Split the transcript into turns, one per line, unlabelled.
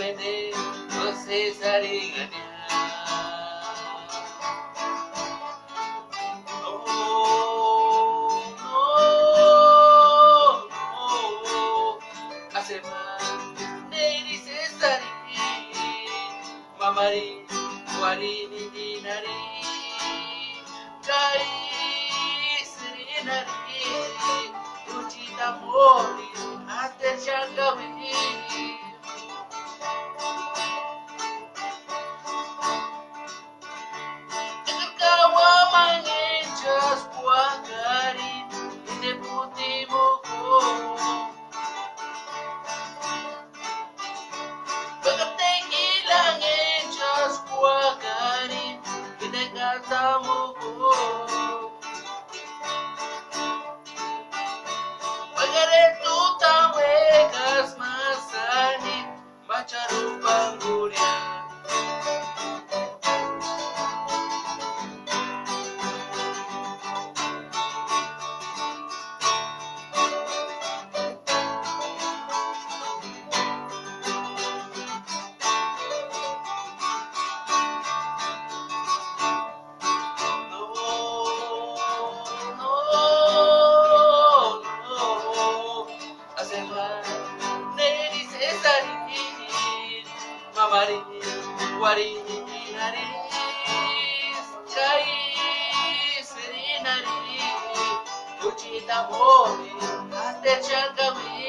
pwede você saringan niya. No, no, no. Aseman, Neri Cesari, Mamari, Warini Dinari, Kai Sirinari, Uchita Mori, Ater Shangami. Ikaw mangin Diyos buwagarin, inibuti mo ko. Pagkatay kilangin Diyos buwagarin, pinagkata mo ko. Pagarin tutawe kas masanit, macharupang gurian. Amore, até te acabei.